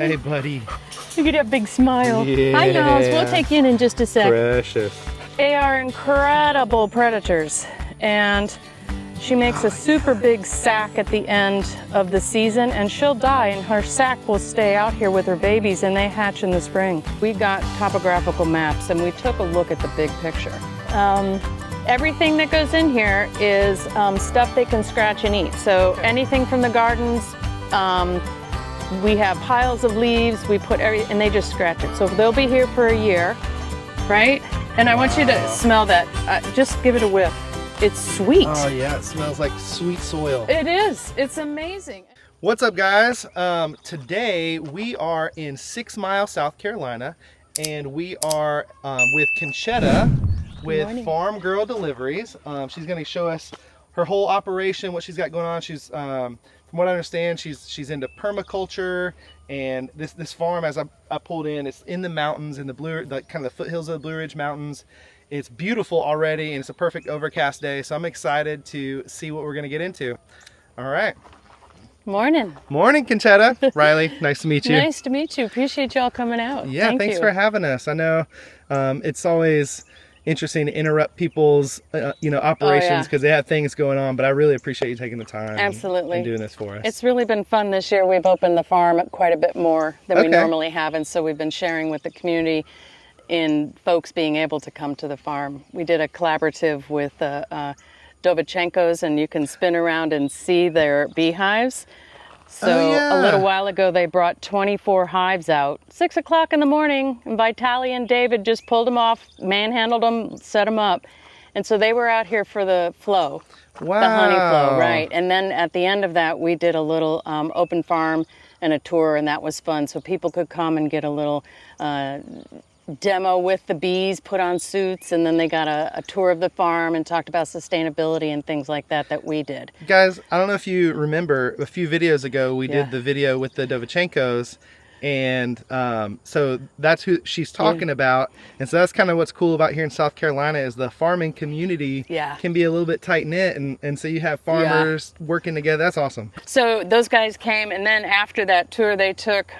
Hey, buddy. Look at that big smile. Yeah. Hi, Nels. We'll take you in just a sec. Precious. They are incredible predators, and she makes a super big sack at the end of the season, and she'll die, and her sack will stay out here with her babies, and they hatch in the spring. We got topographical maps, and we took a look at the big picture. Everything that goes in here is stuff they can scratch and eat. So anything from the gardens, we have piles of leaves, we put everything, and they just scratch it. So they'll be here for a year, right? And I want you to smell that. Just give it a whiff. It's sweet. Oh yeah, it smells like sweet soil. It is. It's amazing. What's up, guys? Today we are in 6 Mile, South Carolina, and we are with Conchetta with Farm Girl Deliveries. She's going to show us her whole operation, what she's got going on. She's, from what I understand, she's into permaculture, and this farm, as I pulled in, it's in the mountains, in the kind of the foothills of the Blue Ridge Mountains. It's beautiful already, and it's a perfect overcast day, so I'm excited to see what we're going to get into. All right. Morning. Morning, Conchetta. Riley, nice to meet you. Nice to meet you. Appreciate y'all coming out. Yeah, thanks for having us. I know it's always interesting to interrupt people's operations because they have things going on, but I really appreciate you taking the time. Absolutely. And doing this for us. It's really been fun this year. We've opened the farm quite a bit more than we normally have, and so we've been sharing with the community in folks being able to come to the farm. We did a collaborative with Dovichenko's, and you can spin around and see their beehives. So a little while ago, they brought 24 hives out, 6 o'clock in the morning, and Vitaly and David just pulled them off, manhandled them, set them up. And so they were out here for the flow, the honey flow, right. And then at the end of that, we did a little open farm and a tour, and that was fun. So people could come and get a little demo with the bees, put on suits, and then they got a tour of the farm and talked about sustainability and things like that we did. Guys, I don't know if you remember, a few videos ago we did the video with the Dovichenkos, and so that's who she's talking about. And so that's kind of what's cool about here in South Carolina is the farming community can be a little bit tight-knit, and so you have farmers working together. That's awesome. So those guys came, and then after that tour they took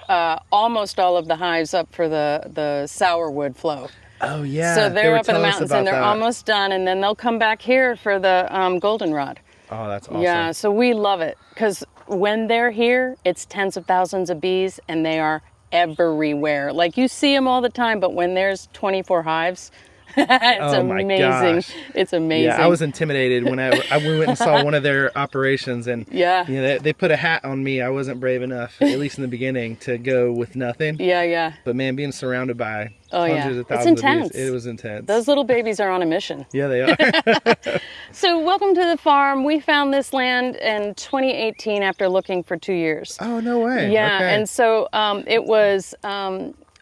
almost all of the hives up for the sourwood flow. Oh yeah. So they're up in the mountains and they're almost done, and then they'll come back here for the goldenrod. Oh, that's awesome. Yeah, so we love it because when they're here, it's tens of thousands of bees, and they are everywhere. Like, you see them all the time, but when there's 24 hives, it's amazing. It's amazing. Yeah, I was intimidated when we went and saw one of their operations, and they put a hat on me. I wasn't brave enough, at least in the beginning, to go with nothing. Yeah. But man, being surrounded by hundreds of thousands of bees, it was intense. Those little babies are on a mission. Yeah, they are. So welcome to the farm. We found this land in 2018 after looking for 2 years. Oh, no way. Yeah, okay. And so it was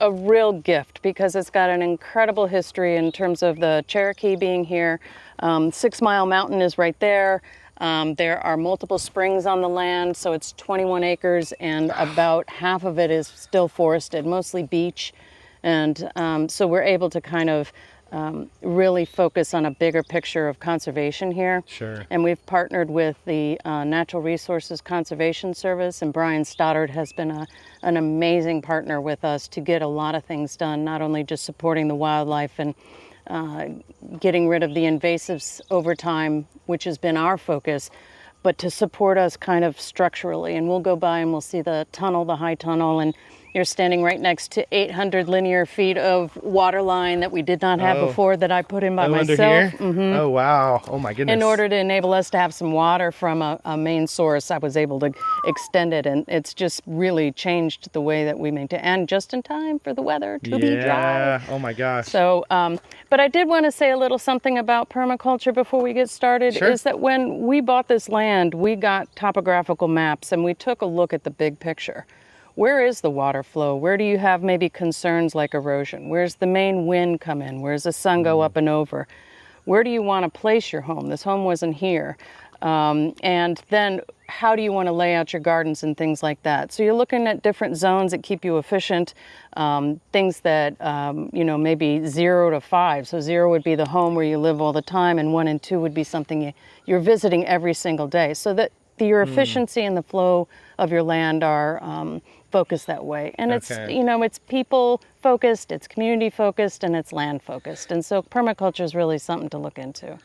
a real gift because it's got an incredible history in terms of the Cherokee being here. 6 Mile Mountain is right there. There are multiple springs on the land, so it's 21 acres, and about half of it is still forested, mostly beech. And so we're able to kind of really focus on a bigger picture of conservation here. Sure. And we've partnered with the Natural Resources Conservation Service, and Brian Stoddard has been an amazing partner with us to get a lot of things done, not only just supporting the wildlife and getting rid of the invasives over time, which has been our focus, but to support us kind of structurally. And we'll go by and we'll see the tunnel, the high tunnel, and you're standing right next to 800 linear feet of water line that we did not have before, that I put in by myself. Under here? Mm-hmm. Oh, wow. Oh, my goodness. In order to enable us to have some water from a main source, I was able to extend it, and it's just really changed the way that we maintain, and just in time for the weather to be dry. Oh, my gosh. So, but I did want to say a little something about permaculture before we get started. Sure. Is that when we bought this land, we got topographical maps, and we took a look at the big picture. Where is the water flow? Where do you have maybe concerns like erosion? Where's the main wind come in? Where's the sun go up and over? Where do you want to place your home? This home wasn't here. And then how do you want to lay out your gardens and things like that? So you're looking at different zones that keep you efficient, things that, maybe 0 to 5. So 0 would be the home where you live all the time, and 1 and 2 would be something you're visiting every single day. So that your efficiency and the flow of your land are focus that way. And it's, Okay. you know, it's people focused, it's community focused, and it's land focused. And so permaculture is really something to look into.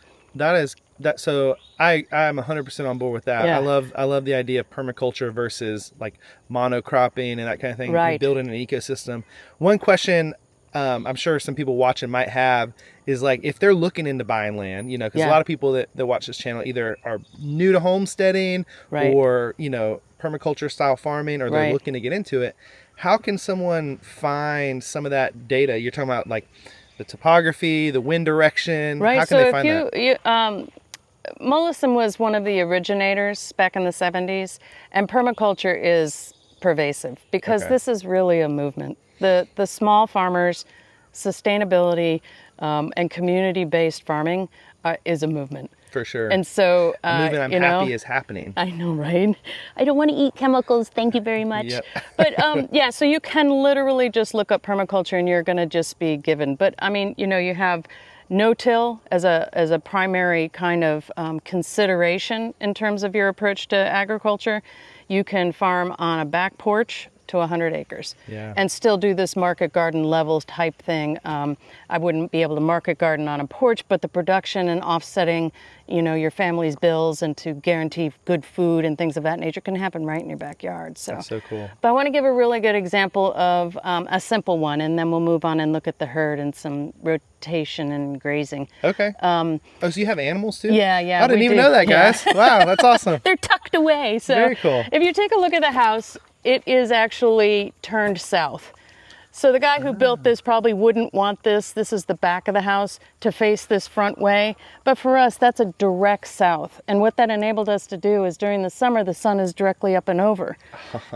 So I'm 100% on board with that. Yeah. I love the idea of permaculture versus like monocropping and that kind of thing. Right. Building an ecosystem. One question I'm sure some people watching might have is like if they're looking into buying land, you know, because a lot of people that watch this channel either are new to homesteading Right. or, you know, permaculture style farming, or they're Right. looking to get into it. How can someone find some of that data? You're talking about like the topography, the wind direction. Right. How can So they if find that? Mollison was one of the originators back in the 70s, and permaculture is pervasive because Okay. this is really a movement. The small farmers, sustainability, and community-based farming is a movement. For sure. And so, A movement I'm you know, happy is happening. I know, right? I don't want to eat chemicals. Thank you very much. Yep. But yeah, so you can literally just look up permaculture and you're going to just be given. But I mean, you know, you have no-till as a primary kind of consideration in terms of your approach to agriculture. You can farm on a back porch to 100 acres Yeah. and still do this market garden level type thing. I wouldn't be able to market garden on a porch, but the production and offsetting, you know, your family's bills and to guarantee good food and things of that nature can happen right in your backyard. So That's so cool. But I want to give a really good example of a simple one, and then we'll move on and look at the herd and some rotation and grazing. Okay. Oh, so you have animals too? Yeah, yeah, I didn't we even do. know that, guys. Yeah. Wow, that's awesome. They're tucked away. So Very cool. If you take a look at the house, it is actually turned south. So the guy who built this probably wouldn't want this is the back of the house, to face this front way. But for us, that's a direct south. And what that enabled us to do is during the summer, the sun is directly up and over.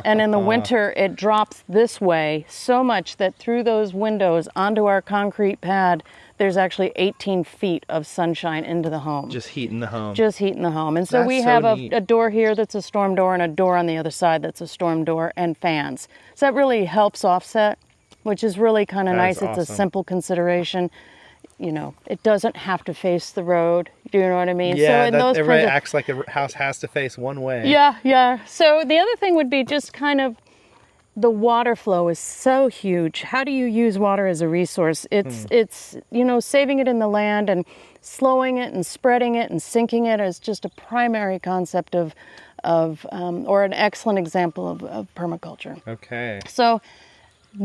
And in the winter, it drops this way so much that through those windows onto our concrete pad, there's actually 18 feet of sunshine into the home. Just heating the home. Just heating the home. And so That's we so have neat. a door here that's a storm door and a door on the other side that's a storm door and fans. So that really helps offset, which is really kind of That nice. is It's a awesome. simple consideration. You know, it doesn't have to face the road. Do you know what I mean? Yeah, in that, those everybody kinds of- acts like a house has to face one way. Yeah, yeah. So the other thing would be just kind of the water flow is so huge. How do you use water as a resource? It's you know, saving it in the land and slowing it and spreading it and sinking it is just a primary concept of or an excellent example of permaculture. Okay. So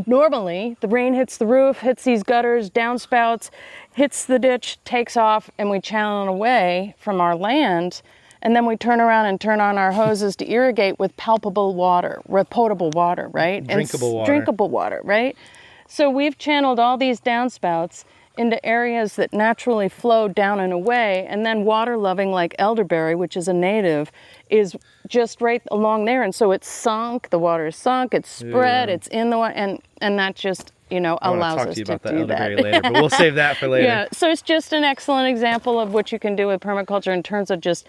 normally the rain hits the roof, hits these gutters, downspouts, hits the ditch, takes off, and we channel it away from our land. And then we turn around and turn on our hoses to irrigate with palpable water, potable water, right? Drinkable water. Drinkable water, right? So we've channeled all these downspouts into areas that naturally flow down and away, and then water loving like elderberry, which is a native, is just right along there. And so it's sunk, the water is sunk, it's spread, Yeah. it's in the water, and that just, you know, I want to allows talk us to you to about that do elderberry that. later, but we'll save that for later. Yeah, so it's just an excellent example of what you can do with permaculture in terms of just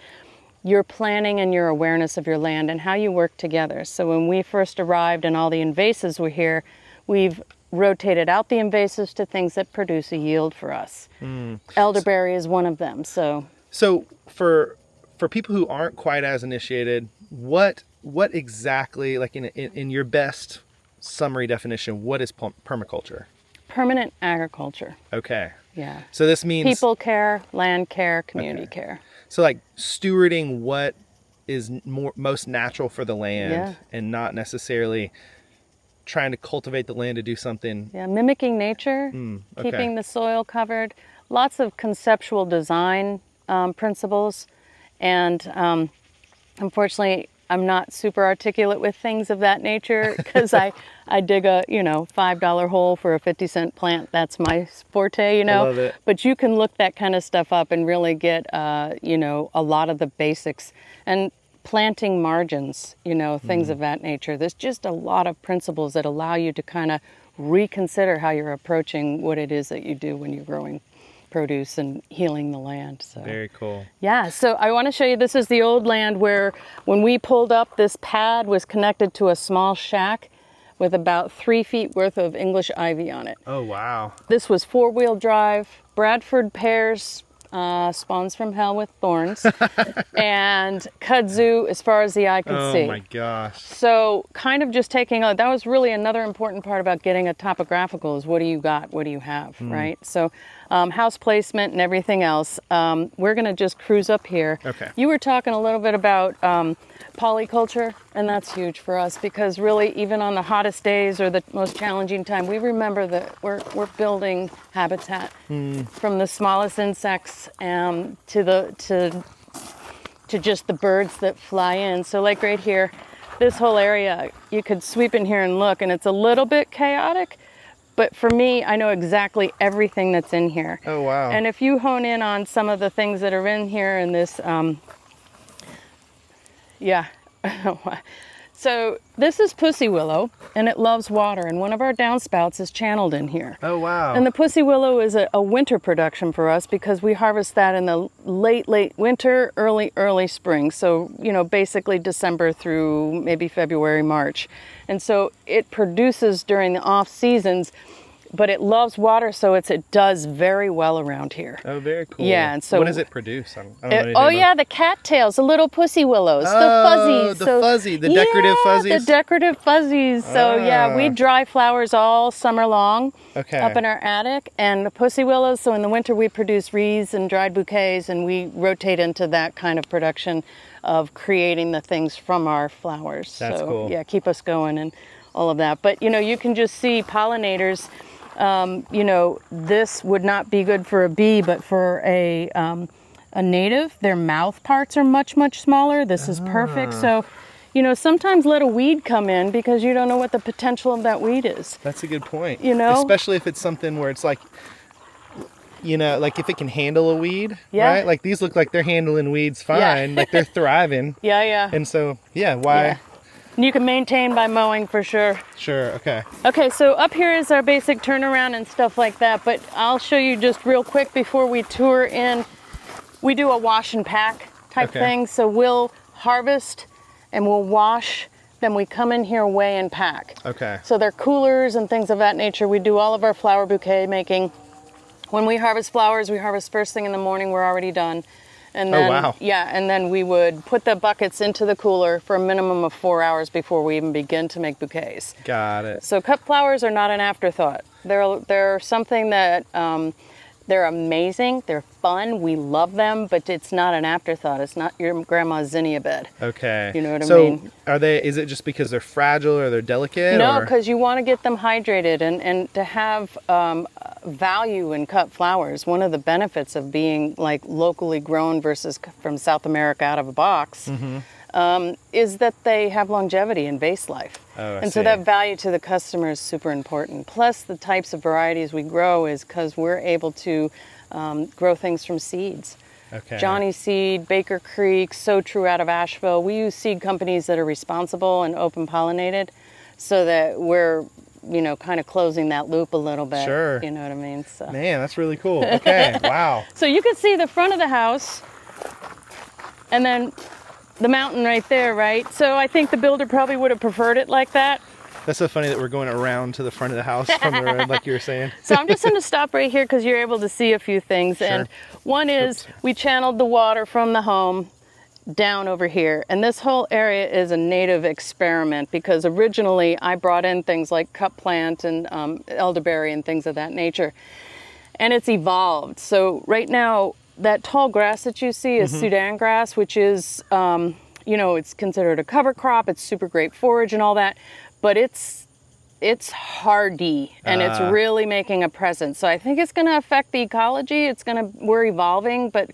your planning and your awareness of your land and how you work together. So when we first arrived and all the invasives were here, we've rotated out the invasives to things that produce a yield for us. Elderberry is one of them. So for people who aren't quite as initiated, what exactly, like in your best summary definition, what is permaculture? permanent agriculture. Okay. Yeah. So this means People care, land care, community Okay. care. So like stewarding what is most natural for the land, Yeah. and not necessarily trying to cultivate the land to do something. Yeah, mimicking nature, okay. keeping the soil covered, lots of conceptual design principles, and unfortunately, I'm not super articulate with things of that nature because I dig a $5 hole for a 50-cent plant. That's my forte, I love it. But you can look that kind of stuff up and really get a lot of the basics and planting margins, things of that nature. There's just a lot of principles that allow you to kind of reconsider how you're approaching what it is that you do when you're growing produce and healing the land. So. Very cool. Yeah, so I want to show you, this is the old land where when we pulled up, this pad was connected to a small shack with about 3 feet worth of English ivy on it. Oh, wow. This was 4-wheel drive, Bradford pears, spawns from hell with thorns, and kudzu as far as the eye could see. Oh my gosh. So kind of just taking that was really another important part about getting a topographical is what do you got, what do you have, right? So house placement and everything else. We're going to just cruise up here. Okay. You were talking a little bit about polyculture, and that's huge for us because really even on the hottest days or the most challenging time, we remember that we're building habitat from the smallest insects to just the birds that fly in. So like right here, this whole area, you could sweep in here and look, and it's a little bit chaotic, but for me, I know exactly everything that's in here. Oh, wow. And if you hone in on some of the things that are in here in this, so this is pussy willow, and it loves water, and one of our downspouts is channeled in here. Oh, wow. And the pussy willow is a winter production for us because we harvest that in the late winter, early spring. So, basically December through maybe February, March. And so it produces during the off seasons, but it loves water, so it does very well around here. Oh, very cool. Yeah, and so what does it produce? I don't know anything about... the cattails, the little pussy willows, the fuzzies. The decorative fuzzies. The decorative fuzzies. So we dry flowers all summer long up in our attic, and the pussy willows. So in the winter we produce wreaths and dried bouquets, and we rotate into that kind of production of creating the things from our flowers. That's cool. Yeah, keep us going and all of that. But you can just see pollinators. This would not be good for a bee, but for a native, their mouth parts are much, much smaller. This is perfect. So, sometimes let a weed come in because you don't know what the potential of that weed is. That's a good point. Especially if it's something where it's like, like if it can handle a weed, yeah. right? Like these look like they're handling weeds fine, like they're thriving. Yeah. And so, why? Yeah. You can maintain by mowing for sure. Sure, okay. Okay, so up here is our basic turnaround and stuff like that, but I'll show you just real quick before we tour in. We do a wash and pack type thing, so we'll harvest and we'll wash, then we come in here, weigh and pack. Okay. So they're coolers and things of that nature. We do all of our flower bouquet making. When we harvest flowers, we harvest first thing in the morning, we're already done. And then, and then we would put the buckets into the cooler for a minimum of 4 hours before we even begin to make bouquets. Got it. So cut flowers are not an afterthought. They're something that they're amazing. They're fun. We love them, but it's not an afterthought. It's not your grandma's zinnia bed. Okay. You know what I mean? So is it just because they're fragile or they're delicate? No, because you want to get them hydrated and to have value in cut flowers. One of the benefits of being like locally grown versus from South America out of a box is that they have longevity and vase life. So that value to the customer is super important. Plus the types of varieties we grow is because we're able to grow things from seeds. Okay. Johnny Seed, Baker Creek, So True out of Asheville. We use seed companies that are responsible and open pollinated so that we're kind of closing that loop a little bit. Sure. You know what I mean? So. Man, that's really cool. Okay, wow. So you can see the front of the house and then the mountain right there, right? So I think the builder probably would have preferred it like that. That's so funny that we're going around to the front of the house from the road, like you were saying. So I'm just going to stop right here because you're able to see a few things. Sure. And one is we channeled the water from the home down over here. And this whole area is a native experiment because originally I brought in things like cup plant and elderberry and things of that nature. And it's evolved. So right now, that tall grass that you see is Sudan grass, which is, it's considered a cover crop. It's super great forage and all that. But it's hardy and it's really making a presence. So I think it's going to affect the ecology. We're evolving, but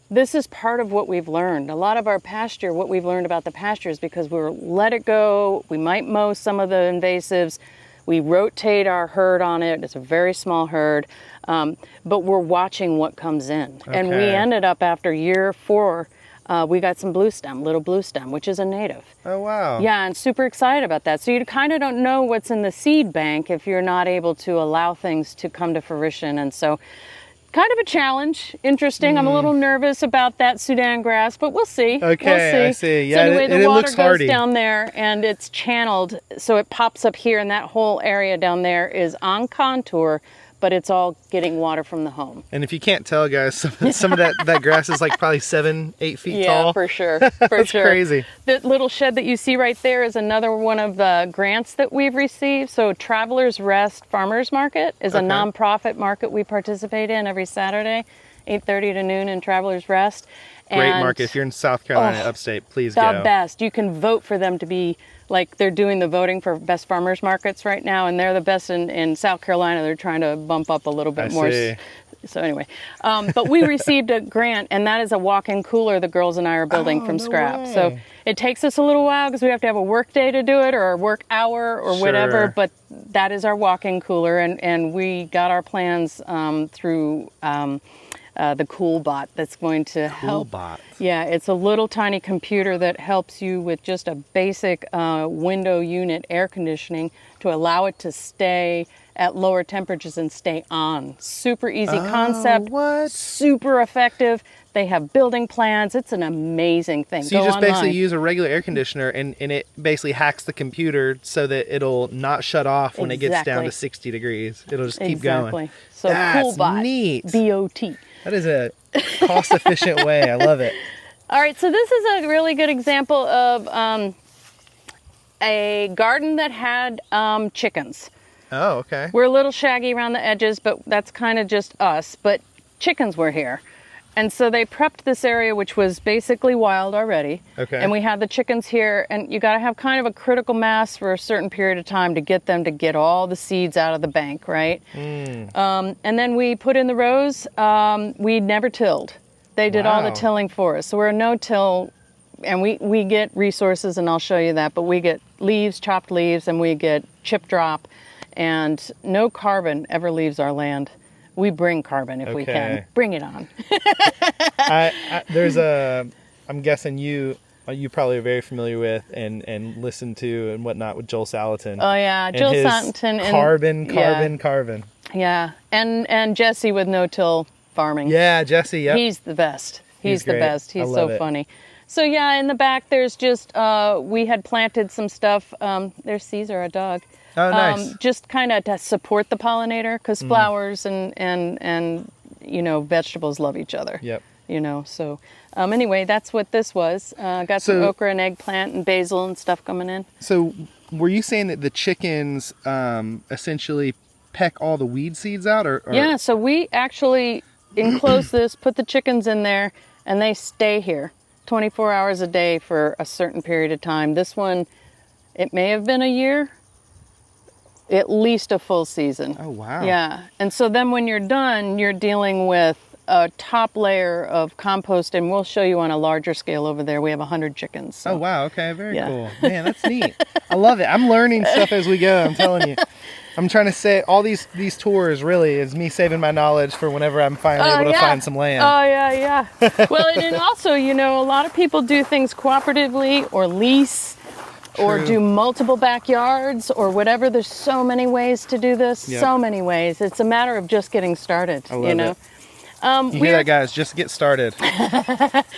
this is part of what we've learned. A lot of our pasture, what we've learned about the pasture is because we let it go. We might mow some of the invasives. We rotate our herd on it. It's a very small herd, but we're watching what comes in. Okay. And we ended up after year 4, we got some little blue stem, which is a native. Oh, wow. Yeah, and super excited about that. So you kind of don't know what's in the seed bank if you're not able to allow things to come to fruition. And so kind of a challenge. Interesting. I'm a little nervous about that Sudan grass, but we'll see. Okay, we'll see. I see. Yeah, so anyway, the water looks goes hardy. down there and it's channeled, so it pops up here, and that whole area down there is on contour, but it's all getting water from the home. And if you can't tell, guys, some of that grass is like probably 7-8 feet tall. Yeah, for sure. That's crazy. The little shed that you see right there is another one of the grants that we've received. So Travelers Rest Farmers Market is a nonprofit market we participate in every Saturday, 8:30 to noon in Travelers Rest. Great market. If you're in South Carolina, upstate, please go. The best. You can vote for them to be, like, they're doing the voting for best farmers markets right now, and they're the best in South Carolina. They're trying to bump up a little bit more. See. So anyway, but we received a grant, and that is a walk-in cooler the girls and I are building from scrap. Way. So it takes us a little while because we have to have a work day to do it, or a work hour, or whatever. But that is our walk-in cooler, and we got our plans through the CoolBot that's going to help. CoolBot. Yeah, it's a little tiny computer that helps you with just a basic window unit air conditioning to allow it to stay at lower temperatures and stay on. Super easy concept. What? Super effective. They have building plans. It's an amazing thing. So you just basically use a regular air conditioner and it basically hacks the computer so that it'll not shut off when it gets down to 60 degrees. It'll just keep going. So That's CoolBot. neat. B-O-T. That is a cost-efficient way. I love it. All right, so this is a really good example of a garden that had chickens. Oh, okay. We're a little shaggy around the edges, but that's kind of just us. But chickens were here. And so they prepped this area, which was basically wild already. Okay. And we had the chickens here, and you got to have kind of a critical mass for a certain period of time to get them to get all the seeds out of the bank, right? And then we put in the rows. We never tilled. They did all the tilling for us. So we're a no-till, and we get resources, and I'll show you that, but we get leaves, chopped leaves, and we get chip drop, and no carbon ever leaves our land. We bring carbon if we can. Bring it on. I'm guessing you probably are very familiar with and listen to and whatnot with Joel Salatin. Oh yeah, Joel Salatin. Carbon. Yeah, and Jesse with no-till farming. Yeah, Jesse. Yep. He's the best. He's the great. best. He's so funny. So yeah, in the back there's just we had planted some stuff. There's Caesar, our dog. Oh, nice. Just kind of to support the pollinator, because flowers and you know, vegetables love each other. Yep. You know, so anyway, that's what this was. Got some okra and eggplant and basil and stuff coming in. So were you saying that the chickens essentially peck all the weed seeds out? Or? Yeah, so we actually enclose this, put the chickens in there, and they stay here 24 hours a day for a certain period of time. This one, it may have been a year. At least a full season. Oh, wow. Yeah. And so then when you're done, you're dealing with a top layer of compost, and we'll show you on a larger scale over there. We have 100 chickens. So. Oh, wow. Okay. Very cool. Man, that's neat. I love it. I'm learning stuff as we go. I'm telling you. I'm trying to say all these tours really is me saving my knowledge for whenever I'm finally able to find some land. Oh, yeah. Well, and then also, you know, a lot of people do things cooperatively or lease. Or do multiple backyards or whatever. There's so many ways to do this. Yep. So many ways. It's a matter of just getting started. I love it. You hear that, guys? Just get started.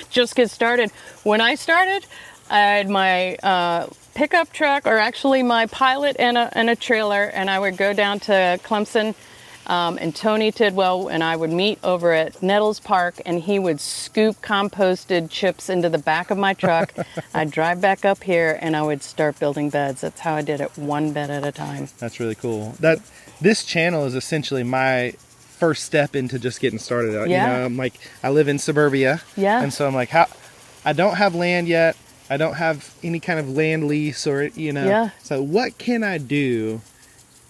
Just get started. When I started, I had my pickup truck, or actually my Pilot and a trailer, and I would go down to Clemson, and Tony Tidwell and I would meet over at Nettles Park, and he would scoop composted chips into the back of my truck. I'd drive back up here, and I would start building beds. That's how I did it, one bed at a time. That's really cool. This channel is essentially my first step into just getting started. Yeah. You know, I'm like, I live in suburbia. Yeah. And so I'm like, I don't have land yet. I don't have any kind of land lease or, you know. Yeah. So what can I do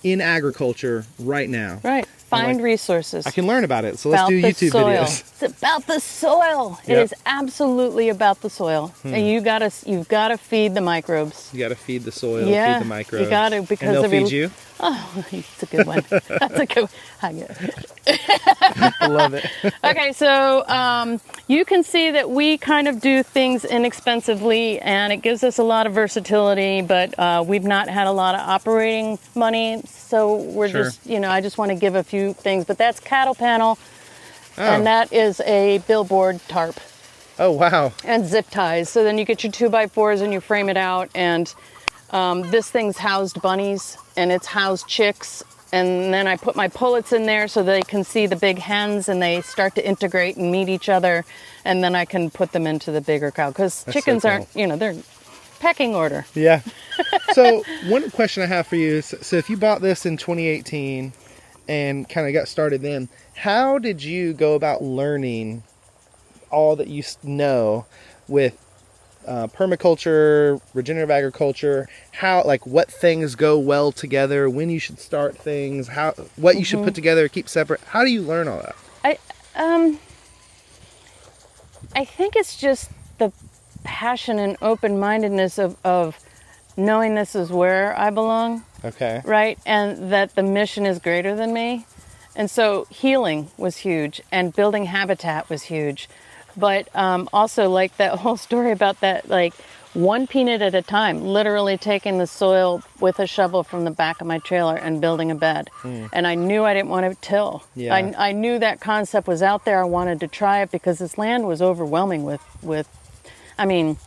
in agriculture right now? Right. Find resources. I can learn about it. So let's do YouTube videos. It's about the soil. Yep. It is absolutely about the soil. And you've got to feed the microbes. You got to feed the soil, yeah, feed the microbes. You got to, because and they'll feed you. Oh, it's a good one. That's a good one. I love it. Okay, so you can see that we kind of do things inexpensively, and it gives us a lot of versatility, but we've not had a lot of operating money, so we're just, you know, I just want to give a few things. But that's cattle panel, and that is a billboard tarp. Oh, wow. And zip ties. So then you get your 2x4s and you frame it out, and this thing's housed bunnies, and it's housed chicks, and then I put my pullets in there so they can see the big hens and they start to integrate and meet each other, and then I can put them into the bigger cow, because chickens aren't, they're pecking order. Yeah. So one question I have for you is, so if you bought this in 2018 and kind of got started then, how did you go about learning all that you know with permaculture, regenerative agriculture, how, like, what things go well together, when you should start things, what you should put together, keep separate? How do you learn all that? I think it's just the passion and open-mindedness of knowing this is where I belong. Okay. Right? And that the mission is greater than me. And so healing was huge, and building habitat was huge. But also, like, that whole story about that, like, one peanut at a time, literally taking the soil with a shovel from the back of my trailer and building a bed. And I knew I didn't want to till. Yeah. I knew that concept was out there. I wanted to try it because this land was overwhelming with I mean,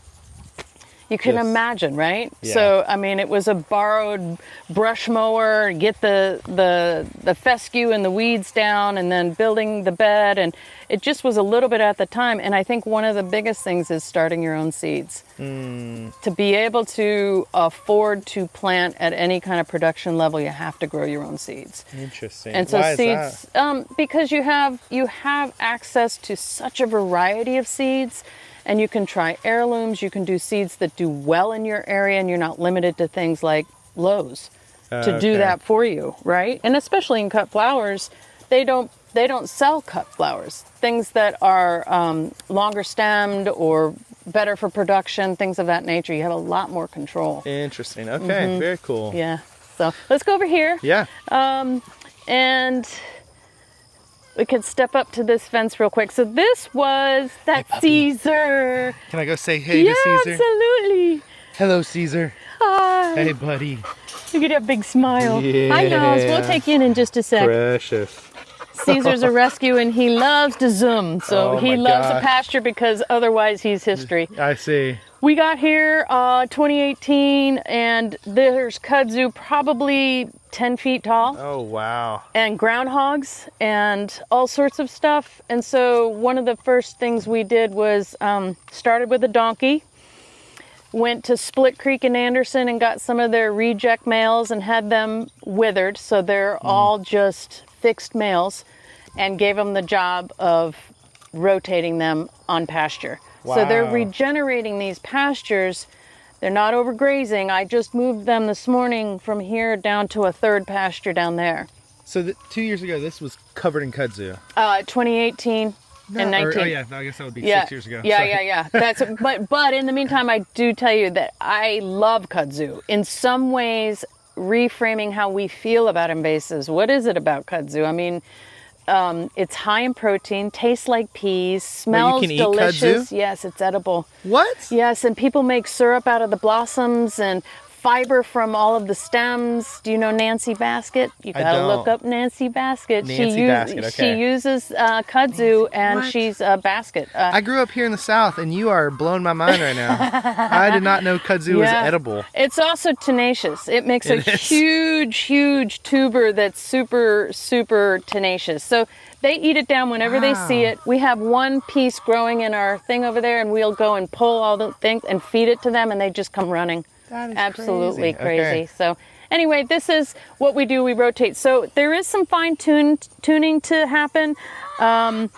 you can imagine, right? Yeah. So, I mean, it was a borrowed brush mower, get the fescue and the weeds down, and then building the bed. And it just was a little bit at the time. And I think one of the biggest things is starting your own seeds. To be able to afford to plant at any kind of production level, you have to grow your own seeds. Interesting. And so Why seeds, is that? because you have access to such a variety of seeds. And you can try heirlooms, you can do seeds that do well in your area, and you're not limited to things like Lowe's to do that for you, right? And especially in cut flowers, they don't sell cut flowers. Things that are longer stemmed or better for production, things of that nature. You have a lot more control. Interesting. Okay, very cool. Yeah. So let's go over here. Yeah. And we could step up to this fence real quick. So this was that Caesar. Can I go say hey to Caesar? Absolutely. Hello, Caesar. Hi. Hey, buddy. Look at that big smile. Yeah. Hi, Nels. We'll take you in just a sec. Precious. Caesar's a rescue, and he loves to zoom. So he loves the pasture because otherwise he's history. I see. We got here 2018, and there's kudzu probably 10 feet tall. Oh, wow. And groundhogs and all sorts of stuff. And so one of the first things we did was started with a donkey, went to Split Creek and Anderson and got some of their reject males and had them withered. So they're all just fixed males, and gave them the job of rotating them on pasture. Wow. So they're regenerating these pastures. They're not overgrazing. I just moved them this morning from here down to a third pasture down there. So 2 years ago, this was covered in kudzu. 2018 and 19. Oh yeah, I guess that would be 6 years ago. Yeah. That's but in the meantime, I do tell you that I love kudzu. In some ways, reframing how we feel about invasives. What is it about kudzu? I mean, it's high in protein, tastes like peas, smells delicious. Eat kudzu? Yes, it's edible. What? Yes, and people make syrup out of the blossoms and fiber from all of the stems. Do you know Nancy Basket? You gotta look up Nancy Basket. She uses kudzu, and she's a basket. I grew up here in the South, and you are blowing my mind right now. I did not know kudzu was edible. It's also tenacious. It makes a huge tuber that's super tenacious. So they eat it down whenever they see it. We have one piece growing in our thing over there, and we'll go and pull all the things and feed it to them, and they just come running. That is absolutely crazy. Okay. So anyway, this is what we do. We rotate. So there is some fine tuning to happen on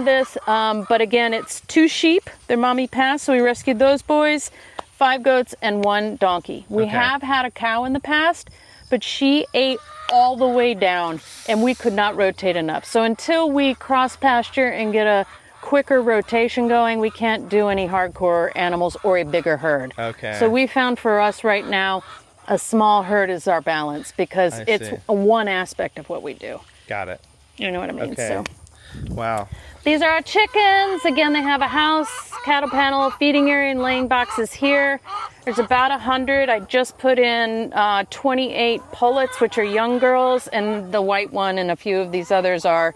this. But again, it's 2 sheep. Their mommy passed, so we rescued those boys, 5 goats, and 1 donkey. We have had a cow in the past, but she ate all the way down, and we could not rotate enough. So until we cross pasture and get a quicker rotation going, we can't do any hardcore animals or a bigger herd. Okay. So we found for us right now, a small herd is our balance, because it's one aspect of what we do. Got it. You know what I mean? Okay. So. Wow. These are our chickens. Again, they have a house, cattle panel, feeding area, and laying boxes here. There's about 100. I just put in 28 pullets, which are young girls, and the white one and a few of these others are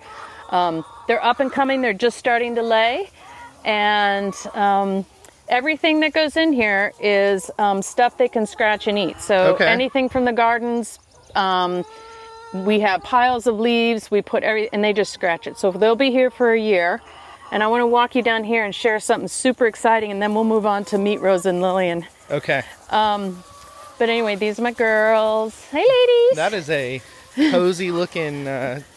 they're up and coming. They're just starting to lay. And everything that goes in here is stuff they can scratch and eat. So anything from the gardens, we have piles of leaves, we put and they just scratch it. So they'll be here for a year. And I want to walk you down here and share something super exciting, and then we'll move on to meet Rose and Lillian. Okay. But anyway, these are my girls. Hey, ladies. That is a cozy looking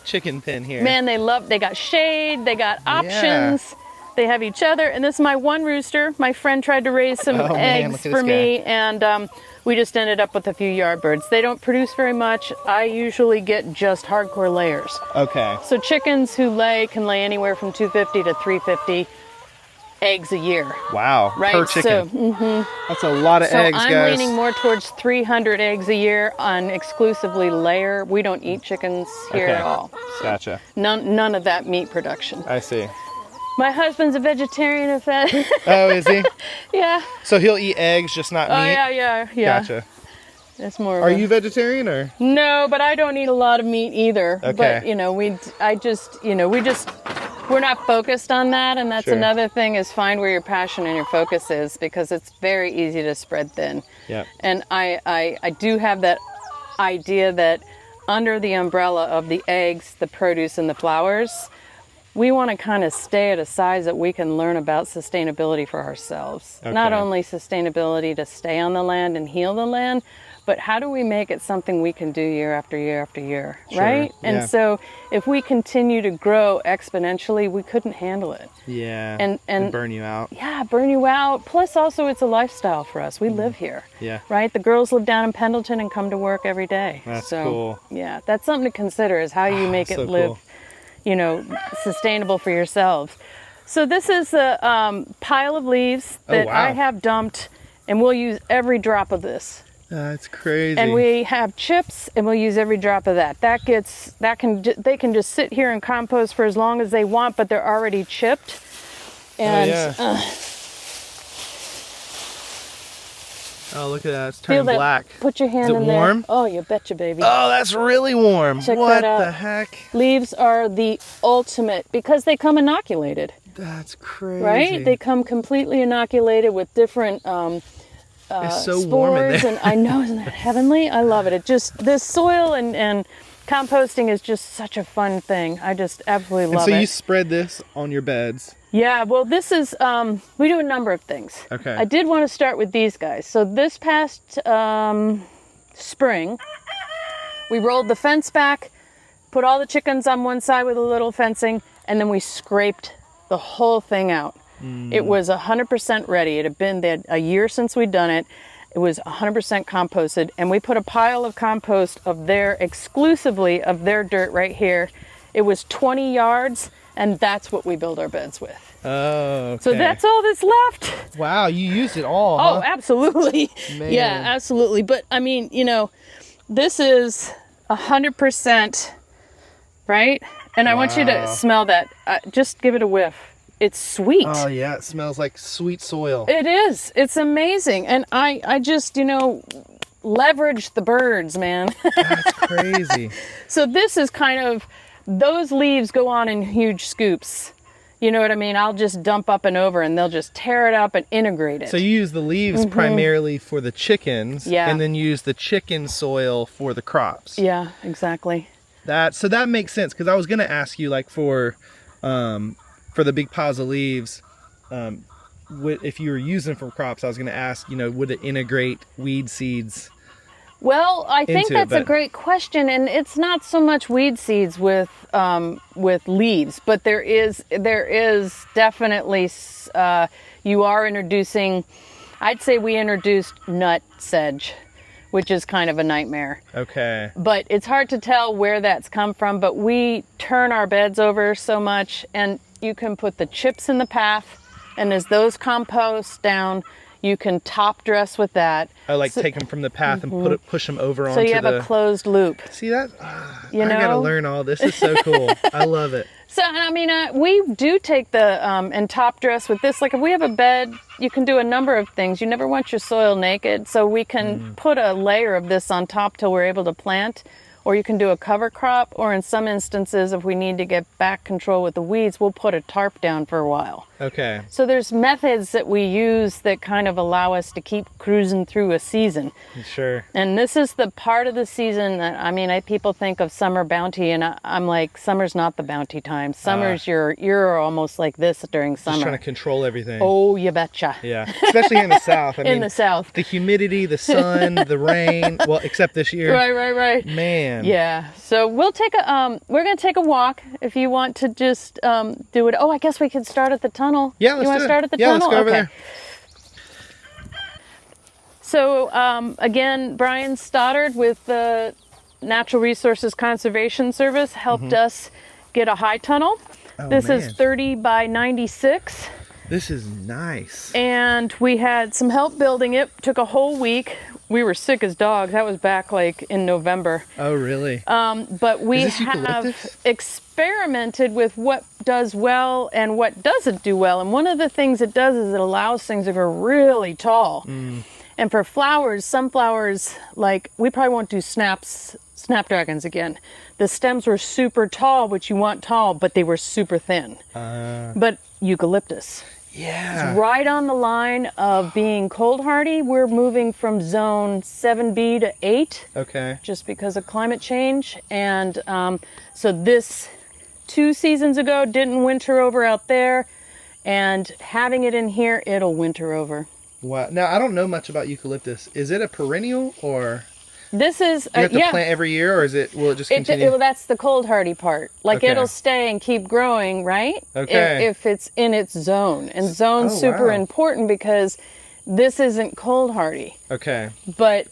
chicken pen here. Man, they got shade, they got options. Yeah. They have each other. And this is my one rooster. My friend tried to raise some eggs for me, and we just ended up with a few yard birds. They don't produce very much. I usually get just hardcore layers. Okay. So chickens who can lay anywhere from 250 to 350 eggs a year. Wow. Right? Per chicken. So, that's a lot of eggs, guys. So I'm leaning more towards 300 eggs a year on exclusively layer. We don't eat chickens here at all. So gotcha. None of that meat production. I see. My husband's a vegetarian, if that. Oh, is he? Yeah. So he'll eat eggs, just not meat? Oh, yeah. Gotcha. That's more. Are you vegetarian or? No, but I don't eat a lot of meat either. Okay. But we're not focused on that, and that's another thing is find where your passion and your focus is, because it's very easy to spread thin. Yeah. And I do have that idea that under the umbrella of the eggs, the produce, and the flowers, we want to kind of stay at a size that we can learn about sustainability for ourselves. Okay. Not only sustainability to stay on the land and heal the land, but how do we make it something we can do year after year after year, right? Yeah. And so if we continue to grow exponentially, we couldn't handle it. Yeah, and burn you out. Yeah, burn you out. Plus also it's a lifestyle for us. We live here. Yeah. Right? The girls live down in Pendleton and come to work every day. That's cool. Yeah, that's something to consider is how you make it live, sustainable for yourselves. So this is a pile of leaves that I have dumped, and we'll use every drop of this. That's crazy. And we have chips, and we'll use every drop of that. They can just sit here and compost for as long as they want, but they're already chipped. And oh, look at that! It's turning black. Put your hand in there. Is it warm? Oh, you betcha, baby. Oh, that's really warm. Check what that out. The heck? Leaves are the ultimate because they come inoculated. That's crazy. Right? They come completely inoculated with different it's so spores, warm in there. And I know, isn't that heavenly? I love it. This soil and composting is just such a fun thing. I just absolutely love it. So you spread this on your beds? Yeah, well, this is, we do a number of things. Okay. I did want to start with these guys. So this past spring, we rolled the fence back, put all the chickens on one side with a little fencing, and then we scraped the whole thing out. It was 100% ready. It had been there a year since we'd done it. It was 100% composted, and we put a pile of compost exclusively of their dirt right here. It was 20 yards, and that's what we build our beds with. Oh, okay. So that's all that's left. Wow, you used it all, Oh, absolutely. Man. Yeah, absolutely. But I mean, this is 100%, right? And I want you to smell that. Just give it a whiff. It's sweet. Oh yeah, it smells like sweet soil. It is. It's amazing. And I just, leverage the birds, man. That's crazy. So this is kind of, those leaves go on in huge scoops. You know what I mean? I'll just dump up and over, and they'll just tear it up and integrate it. So you use the leaves primarily for the chickens, yeah, and then use the chicken soil for the crops. Yeah, exactly. So that makes sense, because I was going to ask you, like, for the big piles of leaves, if you were using them for crops, I was going to ask, would it integrate weed seeds? Well, I think that's a great question, and it's not so much weed seeds with leaves, but there is definitely you are introducing. I'd say we introduced nut sedge, which is kind of a nightmare. Okay. But it's hard to tell where that's come from. But we turn our beds over so much, and you can put the chips in the path, and as those compost down, you can top dress with that. Take them from the path and push them over onto so you have a closed loop. See that? I gotta learn all this. Is so cool. I love it. So I mean, we do take the and top dress with this. Like if we have a bed, you can do a number of things. You never want your soil naked, so we can put a layer of this on top till we're able to plant. or you can do a cover crop, or in some instances, if we need to get back control with the weeds, we'll put a tarp down for a while. Okay. So there's methods that we use that kind of allow us to keep cruising through a season. Sure. And this is the part of the season that, I mean, people think of summer bounty, and I'm like, summer's not the bounty time. Summer's you're almost like this during summer. Just trying to control everything. Oh, you betcha. Yeah, especially in the South. I mean, in the South. The humidity, the sun, the rain. Well, except this year. Right. Man. Yeah. So we'll take we're going to take a walk if you want to just do it. Oh, I guess we could start at the tunnel. Yeah, let's You want do to it. start at the Yeah, tunnel? let's go over there. So again, Brian Stoddard with the Natural Resources Conservation Service helped us get a high tunnel. Oh, This man. is 30 by 96. This is nice. And we had some help building it. Took a whole week. We were sick as dogs. That was back like in November. Oh, really? But we Is this have eucalyptus? experimented with what does well and what doesn't do well. And one of the things it does is it allows things to grow really tall. And for flowers, some flowers, like we probably won't do snapdragons again. The stems were super tall, which you want tall, but they were super thin. But eucalyptus. Yeah. It's right on the line of being cold hardy. We're moving from zone 7B to 8. Okay. Just because of climate change. And so this 2 seasons ago didn't winter over out there. And having it in here, it'll winter over. Wow. Now, I don't know much about eucalyptus. Is it a perennial or This is, you have to plant every year, or will it just continue? well, that's the cold hardy part. Like Okay. it'll stay and keep growing, right? Okay. If it's in its zone. And zone's Oh, super wow. important because this isn't cold hardy. Okay. But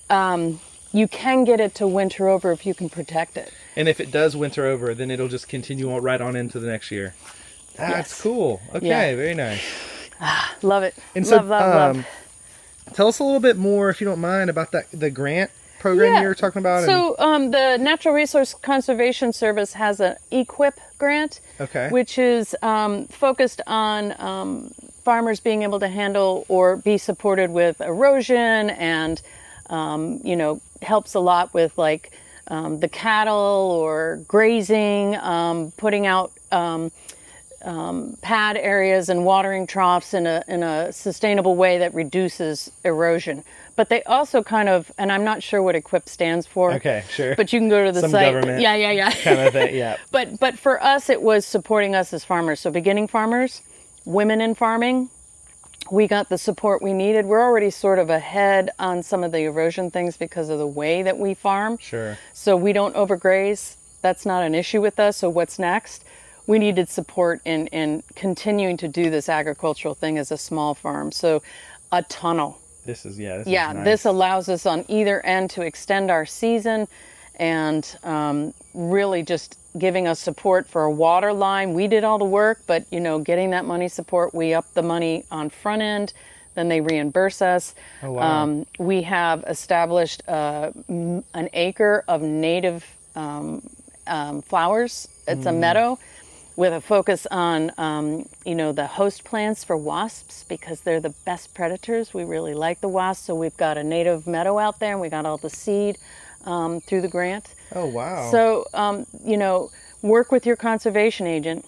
you can get it to winter over if you can protect it. And if it does winter over, then it'll just continue on right on into the next year. That's Yes. cool. Okay, Yeah. very nice. Love it. And so, love. tell us a little bit more, if you don't mind, about the grant program you were talking about. So the Natural Resource Conservation Service has an EQIP grant, Okay. which is focused on farmers being able to handle or be supported with erosion, and helps a lot with like the cattle or grazing, putting out pad areas and watering troughs in a sustainable way that reduces erosion. But they also kind of, and I'm not sure what EQIP stands for. Okay, sure. But you can go to the Some site. government Yeah. kind of thing, yeah. But for us, it was supporting us as farmers. So beginning farmers, women in farming, we got the support we needed. We're already sort of ahead on some of the erosion things because of the way that we farm. Sure. So we don't overgraze. That's not an issue with us. So what's next? We needed support in continuing to do this agricultural thing as a small farm. So a tunnel. This is nice. This allows us on either end to extend our season, and really just giving us support for a water line. We did all the work, but getting that money support, we up the money on front end, then they reimburse us. Oh, wow. We have established an acre of native flowers. It's a meadow with a focus on, the host plants for wasps, because they're the best predators. We really like the wasps, so we've got a native meadow out there, and we got all the seed through the grant. Oh, wow. So, work with your conservation agent,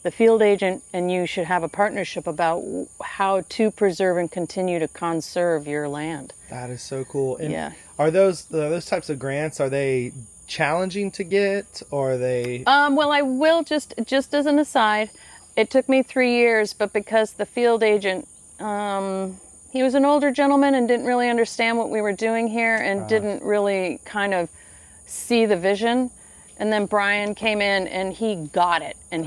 the field agent, and you should have a partnership about how to preserve and continue to conserve your land. That is so cool. And Yeah. Are those types of grants, are they challenging to get, or are they? Well, I will just as an aside, it took me 3 years, but because the field agent, he was an older gentleman and didn't really understand what we were doing here, and didn't really kind of see the vision. And then Brian came in and he got it, and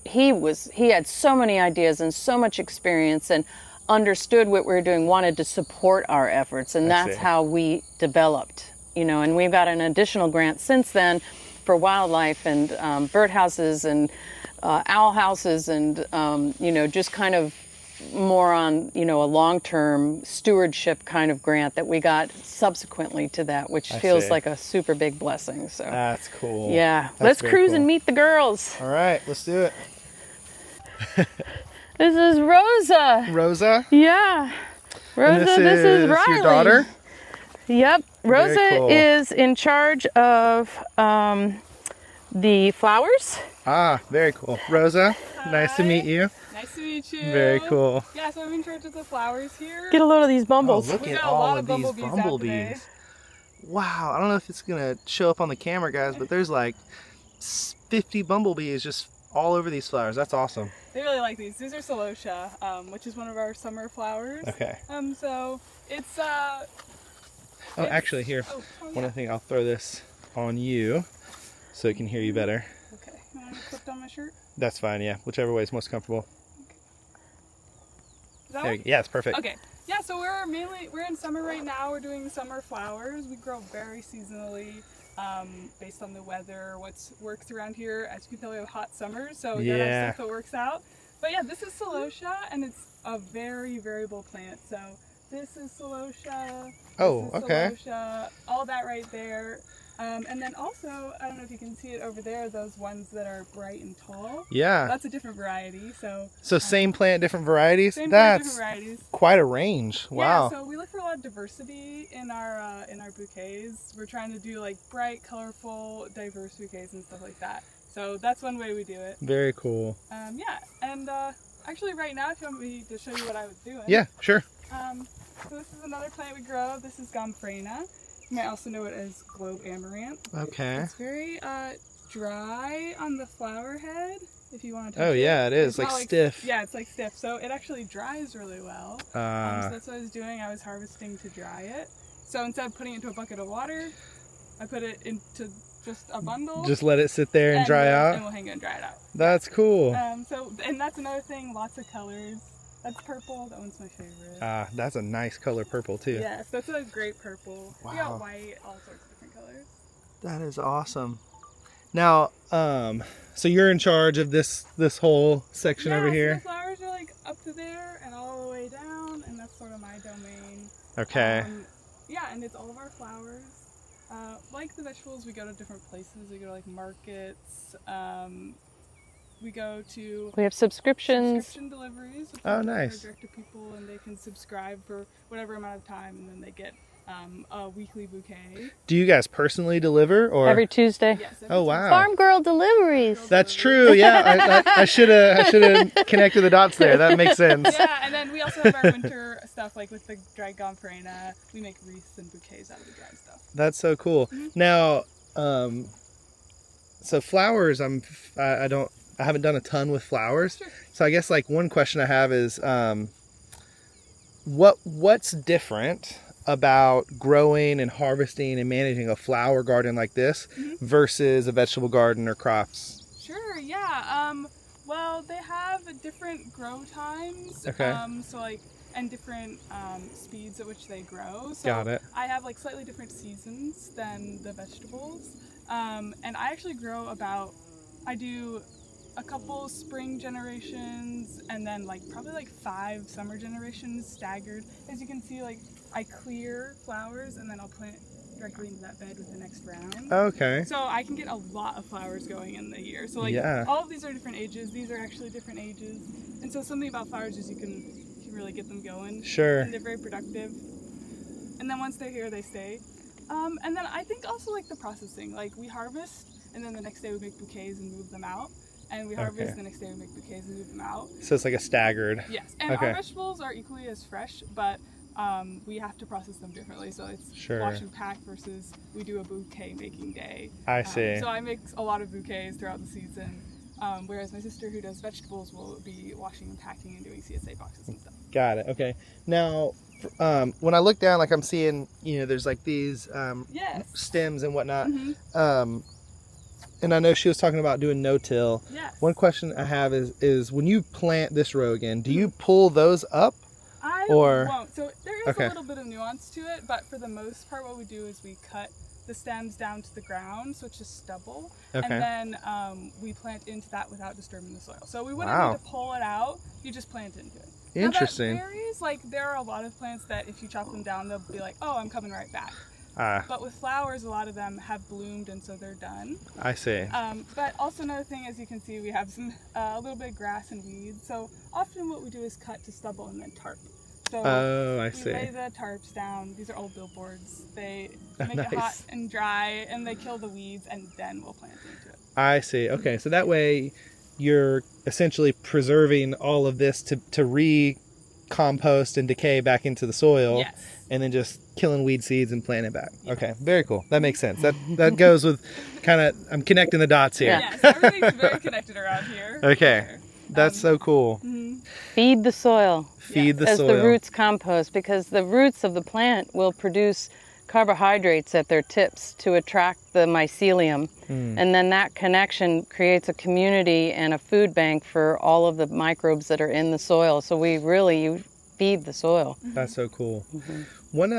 he had so many ideas and so much experience and understood what we were doing, wanted to support our efforts, and that's how we developed. And we've got an additional grant since then for wildlife and birdhouses and owl houses, and just kind of more on a long-term stewardship kind of grant that we got subsequently to that, which feels like a super big blessing. So That's cool. yeah, That's let's very cruise cool. and meet the girls. All right, let's do it. This is Rosa. Rosa? Yeah, Rosa. And this is Riley. your daughter? Yep, Rosa cool. is in charge of the flowers. Ah, very cool. Rosa, Hi. nice to meet you. Nice to meet you. Very cool. Yeah, so I'm in charge of the flowers here. Get a load of these Oh, bumbles. look We at got a all lot of of these bumblebees out today. bumblebees. Wow, I don't know if it's gonna show up on the camera, guys, but there's like 50 bumblebees just all over these flowers. That's awesome. They really like these. These are celosia, which is one of our summer flowers. Okay. So it's Oh, actually, here, one thing, I'll throw this on you so it can hear you better. Okay. You want me to clip on my shirt? That's fine, yeah. Whichever way is most comfortable. Is that There one? you go. Yeah, it's perfect. Okay. Yeah, so we're in summer right now. We're doing summer flowers. We grow very seasonally, based on the weather, what works around here. As you can tell, we have hot summers, so we got our stuff that works out. But yeah, this is celosia, and it's a very variable plant. So this is celosia. Oh, this is okay. Celosia, all that right there. And then also, I don't know if you can see it over there, those ones that are bright and tall. Yeah. That's a different variety. So Same plant, different varieties? same That's different varieties. quite a range. Wow. Yeah, so we look for a lot of diversity in our bouquets. We're trying to do like bright, colorful, diverse bouquets and stuff like that. So that's one way we do it. Very cool. Yeah, and actually right now, if you want me to show you what I was doing. Yeah, sure. So this is another plant we grow. This is Gomphrena. You might also know it as globe amaranth. Okay. It's very dry on the flower head, if you want to touch it. Oh, yeah, it is. It's Like not stiff. Yeah, it's like stiff. So it actually dries really well. So that's what I was doing. I was harvesting to dry it. So instead of putting it into a bucket of water, I put it into just a bundle. Just let it sit there and dry out? And we'll hang it and dry it out. That's cool. And that's another thing, lots of colors. That's purple. That one's my favorite. That's a nice color purple too. Yes, that's a great purple. Wow. We got white, all sorts of different colors. That is awesome. Now, so you're in charge of this whole section over here? So the flowers are like up to there and all the way down, and that's sort of my domain. Okay. Yeah, and it's all of our flowers. Like the vegetables, we go to different places. We go to like markets. We go to We have subscriptions. subscription deliveries. Which Oh, are nice. direct to people, and they can subscribe for whatever amount of time, and then they get a weekly bouquet. Do you guys personally deliver or? Every Tuesday. Yes. Oh, wow. Farm Girl Deliveries. That's true. Yeah, I should have connected the dots there. That makes sense. Yeah, and then we also have our winter stuff, like with the dried Gomphrena. We make wreaths and bouquets out of the dried stuff. That's so cool. Now, so flowers, I haven't done a ton with flowers. Sure. So I guess like one question I have is, what's different about growing and harvesting and managing a flower garden like this versus a vegetable garden or crops? Sure, yeah. Well, they have different grow times. Okay. So like, and different speeds at which they grow. So Got it. I have like slightly different seasons than the vegetables. And I actually grow I do a couple spring generations and then like probably like 5 summer generations staggered. As you can see, like I clear flowers and then I'll plant directly into that bed with the next round. Okay. So I can get a lot of flowers going in the year. So like all of these are different ages. These are actually different ages. And so something about flowers is you can really get them going. Sure. And they're very productive. And then once they're here, they stay. And then I think also like the processing. Like we harvest and then the next day we make bouquets and move them out. And we harvest, the next day we make bouquets and move them out. So it's like a staggered. Yes, and our vegetables are equally as fresh, but we have to process them differently. So it's wash and pack versus we do a bouquet making day. I see. So I make a lot of bouquets throughout the season, whereas my sister who does vegetables will be washing and packing and doing CSA boxes and stuff. Got it. Okay. Now, when I look down, like I'm seeing, there's like these stems and whatnot. And I know she was talking about doing no-till. Yes. One question I have is when you plant this row again, do you pull those up? I won't. So there is a little bit of nuance to it, but for the most part what we do is we cut the stems down to the ground, so it's just stubble. Okay. And then we plant into that without disturbing the soil. So we wouldn't need to pull it out, you just plant into it. Interesting. Now that varies. Like there are a lot of plants that if you chop them down, they'll be like, oh, I'm coming right back. But with flowers, a lot of them have bloomed, and so they're done. I see. But also another thing, as you can see, we have some a little bit of grass and weeds. So often what we do is cut to stubble and then tarp. So I see. we lay the tarps down. These are old billboards. They make Nice. it hot and dry, and they kill the weeds, and then we'll plant into it. I see. Okay, so that way you're essentially preserving all of this to recompost and decay back into the soil. Yes. And then just killing weed seeds and planting it back. Yes. Okay, very cool. That makes sense. That goes with kind of, I'm connecting the dots here. Yes, everything's very connected around here. Okay, Sure. that's so cool. Feed the soil. Feed the as soil. the roots compost, because the roots of the plant will produce carbohydrates at their tips to attract the mycelium. And then that connection creates a community and a food bank for all of the microbes that are in the soil. So you feed the soil. That's so cool. One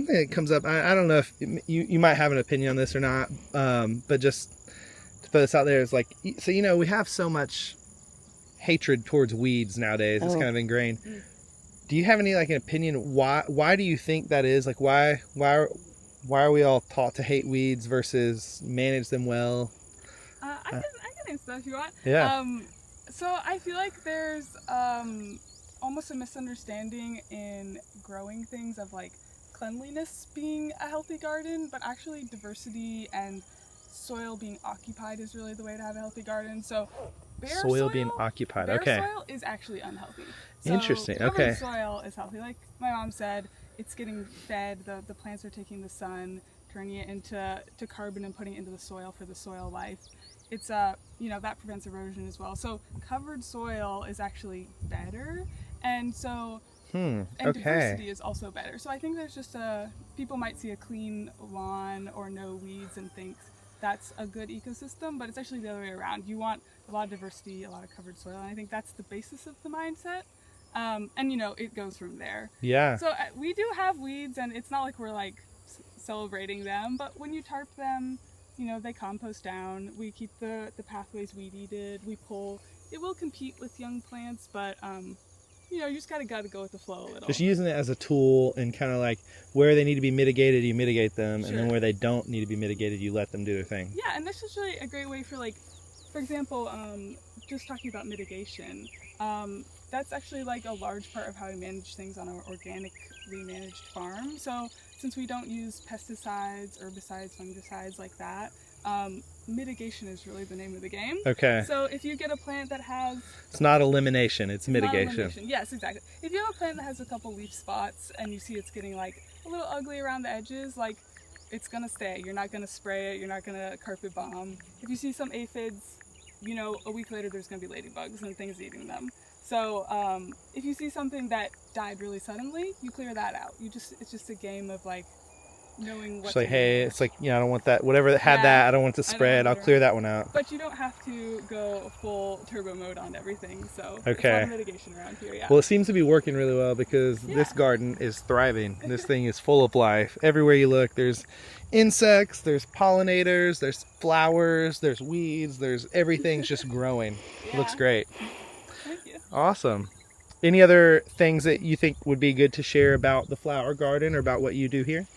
thing that comes up, I don't know if you might have an opinion on this or not, but just to put this out there is like, so we have so much hatred towards weeds nowadays. It's kind of ingrained. Do you have any an opinion? Why do you think that is? Like why are we all taught to hate weeds versus manage them well? I can answer that if you want. Yeah. So I feel like there's almost a misunderstanding in growing things of cleanliness being a healthy garden, but actually diversity and soil being occupied is really the way to have a healthy garden. So bare soil being occupied. bare Okay. soil is actually unhealthy. So Interesting. covered Okay. soil is healthy. Like my mom said, it's getting fed. The plants are taking the sun, turning it into carbon and putting it into the soil for the soil life. It's that prevents erosion as well. So covered soil is actually better, and so and diversity is also better. So I think there's just people might see a clean lawn or no weeds and think that's a good ecosystem, but it's actually the other way around. You want a lot of diversity, a lot of covered soil, and I think that's the basis of the mindset. And it goes from there. Yeah. So we do have weeds, and it's not like we're celebrating them, but when you tarp them, they compost down. We keep the pathways weed-eated. We pull. It will compete with young plants, but you just gotta go with the flow a little. Just using it as a tool, and kind of where they need to be mitigated, you mitigate them, Sure. and then where they don't need to be mitigated, you let them do their thing. Yeah, and this is really a great way for example, just talking about mitigation. That's actually a large part of how we manage things on an organically managed farm. So since we don't use pesticides, herbicides, fungicides like that, mitigation is really the name of the game. Okay. So if you get a plant that has... It's not elimination, it's mitigation. Not elimination. Yes, exactly. If you have a plant that has a couple leaf spots and you see it's getting a little ugly around the edges, it's gonna stay. You're not gonna spray it, you're not gonna carpet bomb. If you see some aphids, a week later there's gonna be ladybugs and things eating them. So if you see something that died really suddenly, you clear that out. It's just a game of knowing what. It's it's I don't want that. Whatever that had that, I don't want to spread. I'll clear that one out. But you don't have to go full turbo mode on everything. So okay. It's a lot of mitigation around here. Yeah. Well, it seems to be working really well because this garden is thriving. This thing is full of life. Everywhere you look, there's insects, there's pollinators, there's flowers, there's weeds, there's everything's just growing. It looks great. Thank you. Awesome. Any other things that you think would be good to share about the flower garden or about what you do here?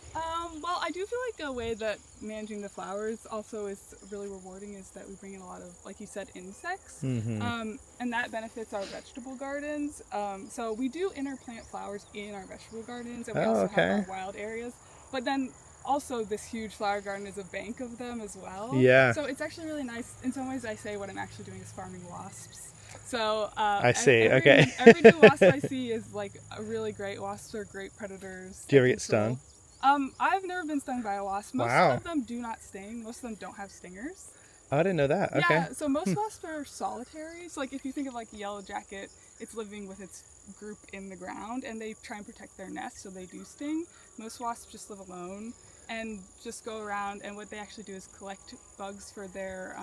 Well, I do feel like a way that managing the flowers also is really rewarding is that we bring in a lot of, like you said, insects. And that benefits our vegetable gardens. So we do interplant flowers in our vegetable gardens, and we also have our wild areas. But then also this huge flower garden is a bank of them as well. Yeah. So it's actually really nice. In some ways, I say what I'm actually doing is farming wasps. So I see. Every new wasp I see is a really great. Wasps are great predators. Do you ever get stung? I've never been stung by a wasp. Most of them do not sting. Most of them don't have stingers. Oh, I didn't know that. Okay. Yeah, so most wasps are solitary. So if you think of a yellow jacket, it's living with its group in the ground, and they try and protect their nest, so they do sting. Most wasps just live alone and just go around, and what they actually do is collect bugs for their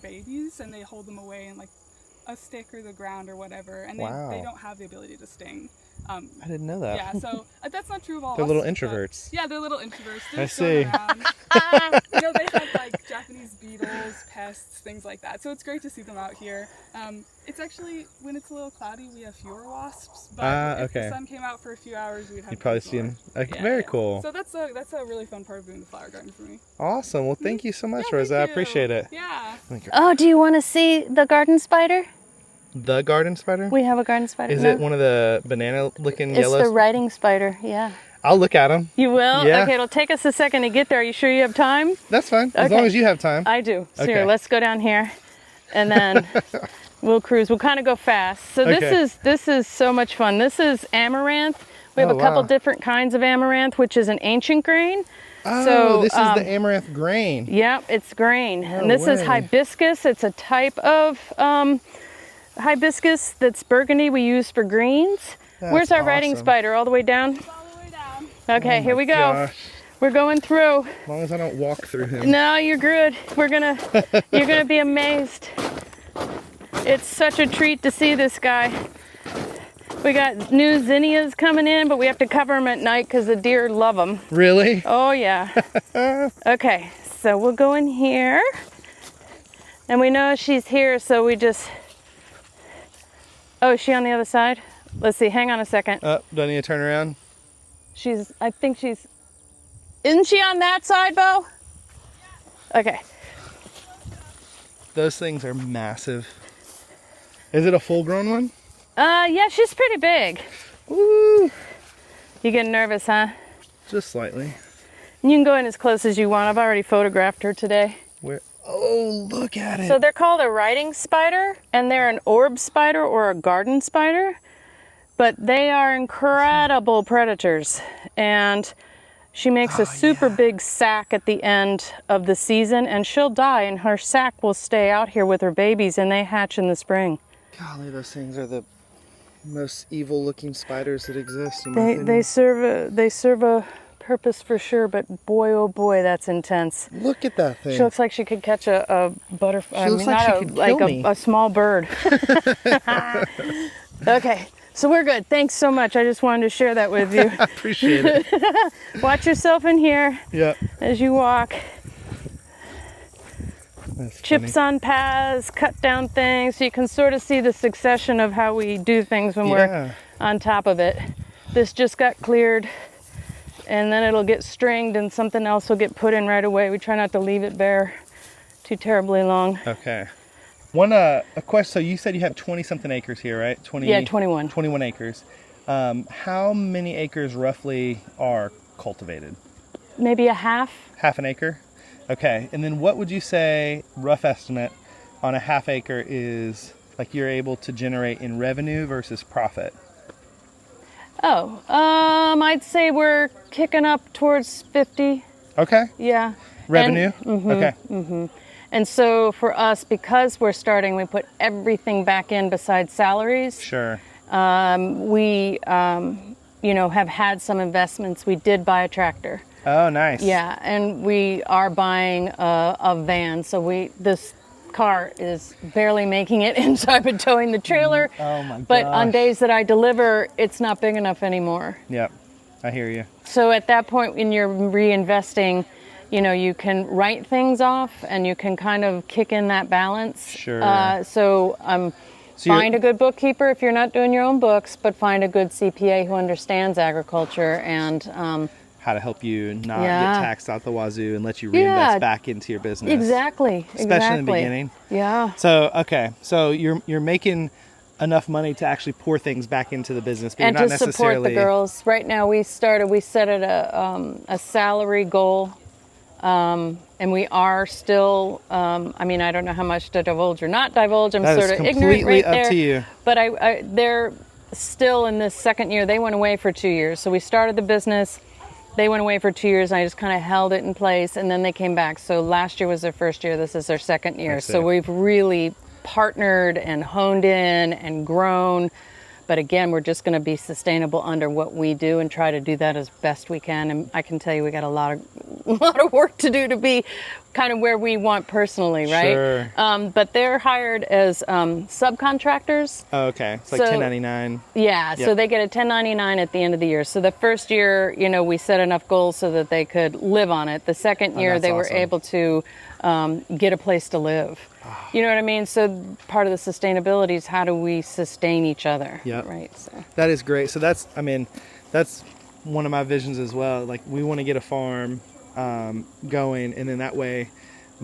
babies, and they hold them away in a stick or the ground or whatever, and they don't have the ability to sting. I didn't know that. Yeah, so that's not true of all. They're little introverts. Yeah, they're little introverts. They're I see. They have Japanese beetles, pests, things like that. So it's great to see them out here. It's actually, when it's a little cloudy, we have fewer wasps. But if the sun came out for a few hours, we'd have. You'd probably see them. Very cool. So that's a really fun part of doing the flower garden for me. Awesome. Well, thank you so much, Rosa. I appreciate it. Yeah. Oh, do you want to see the garden spider? The garden spider? We have a garden spider. Is it one of the banana-looking yellows? It's the writing spider, yeah. I'll look at them. You will? Yeah. Okay, it'll take us a second to get there. Are you sure you have time? That's fine, as long as you have time. I do. So Okay. here, let's go down here, and then we'll cruise. We'll kind of go fast. So this is so much fun. This is amaranth. We have a couple different kinds of amaranth, which is an ancient grain. Oh, so, this is the amaranth grain. Yep, it's grain. No and this is way. hibiscus. It's a type of hibiscus that's burgundy we use for greens. That's Where's our writing awesome. spider? All the way down? It's all the way down. Okay, Oh here my we go. gosh. We're going through. As long as I don't walk through him. No, you're good. You're gonna be amazed. It's such a treat to see this guy. We got new zinnias coming in, but we have to cover them at night because the deer love them. Really? Oh yeah. Okay, so we'll go in here. And we know she's here, so we just... Oh, is she on the other side? Let's see, hang on a second. Do I need to turn around? I think she's... Isn't she on that side, Bo? Okay. Those things are massive. Is it a full-grown one? Yeah, she's pretty big. Woo! You getting nervous, huh? Just slightly. You can go in as close as you want. I've already photographed her today. Where? Oh, look at it. So they're called a writing spider, and they're an orb spider or a garden spider, but they are incredible predators. And she makes a super big sack at the end of the season, and she'll die, and her sack will stay out here with her babies, and they hatch in the spring. Golly, those things are the most evil-looking spiders that exist. In my They opinion. serve a purpose for sure, but boy, oh boy, that's intense. Look at that thing. She looks like she could catch a butterfly. She looks like she could kill me. A small bird. Okay, so we're good. Thanks so much. I just wanted to share that with you. I appreciate it. Watch yourself in here Yep. as you walk. That's Chips funny. on paths, cut down things, so you can sort of see the succession of how we do things when we're on top of it. This just got cleared, and then it'll get stringed and something else will get put in right away. We try not to leave it bare too terribly long. Okay. A question. So you said you have 20-something acres here, right? 21. 21 acres. How many acres roughly are cultivated? Maybe a half. Half an acre? Okay. And then what would you say, rough estimate, on a half acre is like you're able to generate in revenue versus profit? Oh, I'd say we're kicking up towards 50. Okay. Yeah. Revenue? And, Okay. And so for us, because we're starting, we put everything back in besides salaries. Sure. We, have had some investments. We did buy a tractor. Oh, nice. Yeah, and we are buying a van. So this car is barely making it, and so I've been towing the trailer. Oh my But on gosh. days that I deliver, it's not big enough anymore. Yep. I hear you. So at that point, when you're reinvesting, you can write things off and you can kind of kick in that balance. Sure. So find you're- a good bookkeeper if you're not doing your own books, but find a good CPA who understands agriculture and How to help you not Yeah. get taxed out the wazoo and let you reinvest back into your business. Exactly. Especially in the beginning. Yeah. So, okay. So you're making enough money to actually pour things back into the business, but And you're to not support necessarily... the girls. Right now we set at a salary goal. And we are still, I don't know how much to divulge or not divulge. I'm That is sort of ignorant completely right up there. to you. But they're still in this second year. They went away for 2 years. So we started the business. They went away for 2 years, and I just kind of held it in place, and then they came back. So last year was their first year. This is their second year. I see. So we've really partnered and honed in and grown. But again, we're just going to be sustainable under what we do and try to do that as best we can. And I can tell you we got a lot of work to do to be kind of where we want personally, right? Sure. But they're hired as subcontractors. Oh, okay. It's like So- 1099. Yeah, so Yep. they get a 1099 at the end of the year. So the first year, we set enough goals so that they could live on it. The second year, that's they were awesome. able to get a place to live. You know what I mean? So part of the sustainability is how do we sustain each other? Yep. Right. So. That is great. So that's one of my visions as well. Like we want to get a farm going, and then that way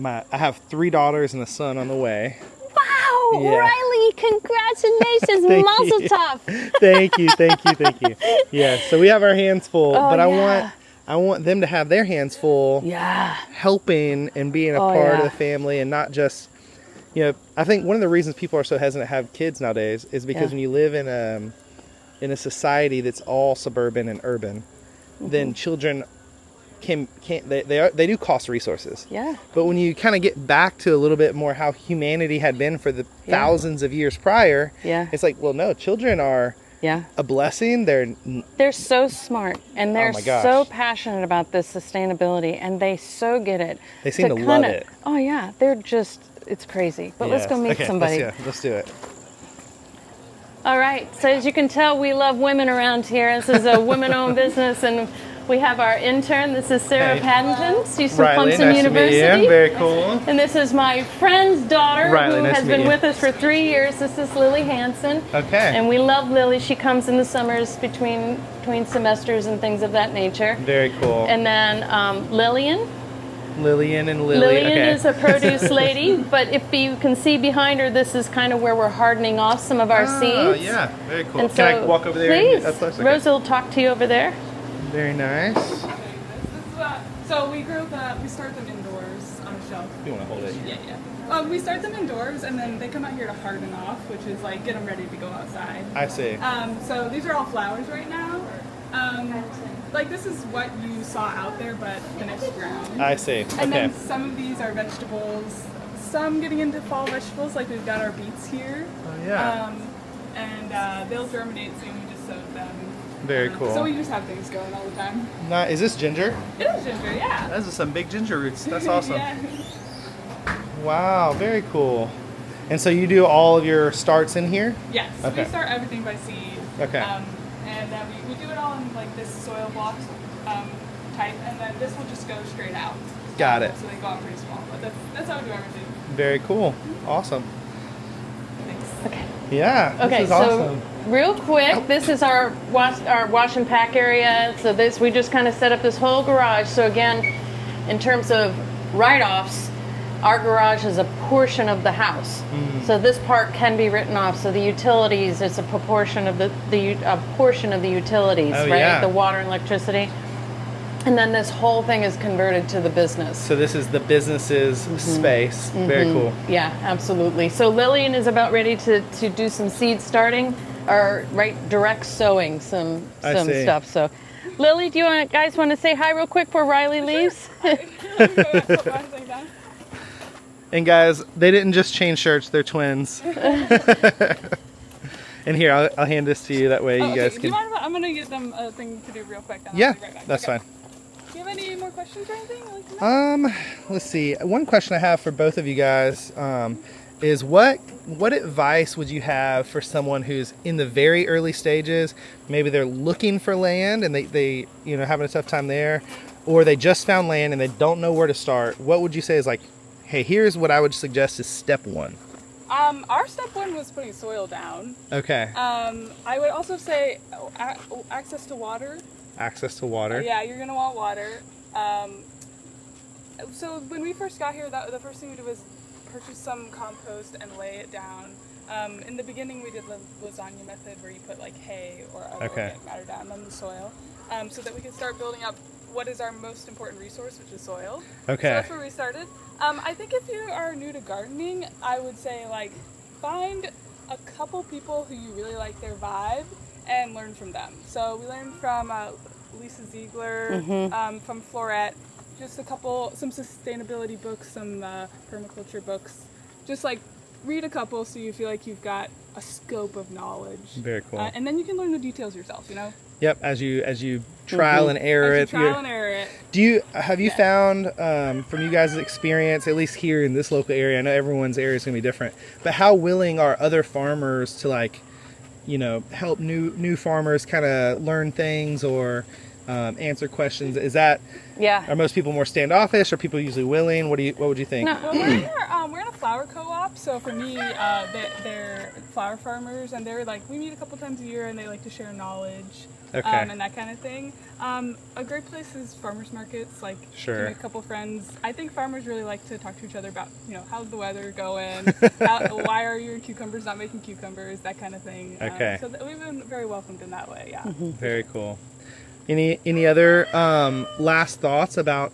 I have 3 daughters and a son on the way. Wow! Oh, Yeah. Riley, congratulations, Thank Mazel you. tov. Thank you. Yeah, so we have our hands full, Oh, but yeah. I want them to have their hands full, Yeah. helping and being a Oh, part yeah. of the family, and not just, I think one of the reasons people are so hesitant to have kids nowadays is because Yeah. when you live in a society that's all suburban and urban, then children they do cost resources. Yeah. But when you kind of get back to a little bit more how humanity had been for the thousands of years prior, Yeah. it's like, well, no, children are Yeah. a blessing. They're so smart, and they're my gosh. so passionate about this sustainability, and they so get it. They seem to love it. Oh, yeah. They're just, it's crazy. But let's go meet somebody. Let's do it. All right. So as you can tell, we love women around here. This is a women-owned business, and we have our intern. This is Sarah Hey. Paddington. She's from Riley, Clemson nice University. to meet you. Very cool. And this is my friend's daughter, Riley, who nice has to meet been you. with us for 3 years. This is Lily Hansen. Okay. And we love Lily. She comes in the summers between semesters and things of that nature. Very cool. And then Lillian. Lillian and Lily. Lillian okay. is a produce lady, but if you can see behind her, this is kind of where we're hardening off some of our Oh, seeds. yeah. Very cool. And Can I so, walk over there? Please. That's close? Okay. Rosa will talk to you over there. Very nice. This is so we start them indoors on a shelf. You want to hold it? Yeah. We start them indoors, and then they come out here to harden off, which is like get them ready to go outside. I see. So these are all flowers right now. Like this is what you saw out there, but finished ground. I see. And Okay. then some of these are vegetables. Some getting into fall vegetables, like we've got our beets here. Oh, yeah. And they'll germinate soon. We just sowed them. Very cool. So we just have things going all the time. Now, is this ginger? It is ginger, yeah. Those are some big ginger roots. That's awesome. Yeah. Wow, very cool. And so you do all of your starts in here? Yes. Okay. We start everything by seed. Okay. And we do it all in like this soil block type, and then this will just go straight out. Got it. So they go out pretty small, but that's how we do everything. Very cool. Awesome. Thanks. Okay. Yeah, this Okay, is so awesome. real quick, this is our wash and pack area. So we just kind of set up this whole garage. So again, in terms of write-offs, our garage is a portion of the house. So this part can be written off. So the utilities, it's a proportion of a portion of the utilities, Oh, right? yeah. The water and electricity. And then this whole thing is converted to the business. So this is the business's space. Very cool. Yeah, absolutely. So Lillian is about ready to do some seed starting, or direct sowing some I see. stuff. So, Lily, do you guys want to say hi real quick before Riley leaves? And guys, they didn't just change shirts, they're twins. And here, I'll hand this to you, that way you guys Do you can... mind if I'm gonna get them a thing to do real quick? Then Yeah, I'll be right back. that's Okay. fine. Do you have any more questions or anything? Let's see. One question I have for both of you guys is what advice would you have for someone who's in the very early stages? Maybe they're looking for land and they having a tough time there, or they just found land and they don't know where to start. What would you say is like, hey, here's what I would suggest is step one? Our step one was putting soil down. Okay. I would also say access to water. Access to water. Yeah, you're gonna want water. So when we first got here, the first thing we did was purchase some compost and lay it down. In the beginning, we did the lasagna method where you put like hay or organic matter down on the soil, so that we could start building up what is our most important resource, which is soil. Okay. So that's where we started. I think if you are new to gardening, I would say like find a couple people who you really like their vibe and learn from them. So we learned from Lisa Ziegler, from Florette, just some sustainability books, some permaculture books. Just like read a couple so you feel like you've got a scope of knowledge. Very cool. And then you can learn the details yourself, Yep, as you trial and error it. Trial and error it. Have you found from you guys' experience, at least here in this local area, I know everyone's area is going to be different, but how willing are other farmers to help new farmers kind of learn things or answer questions? Are most people more standoffish? Are people usually willing? What would you think? No. Well, we're in a flower co-op. So for me, they're flower farmers, and they're like, we meet a couple times a year, and they like to share knowledge. And that kind of thing. A great place is farmers markets, like Sure. meet a couple friends. I think farmers really like to talk to each other about, how's the weather going, why are your cucumbers not making cucumbers, that kind of thing. Okay. So we've been very welcomed in that way, yeah. Very cool. Any other last thoughts about,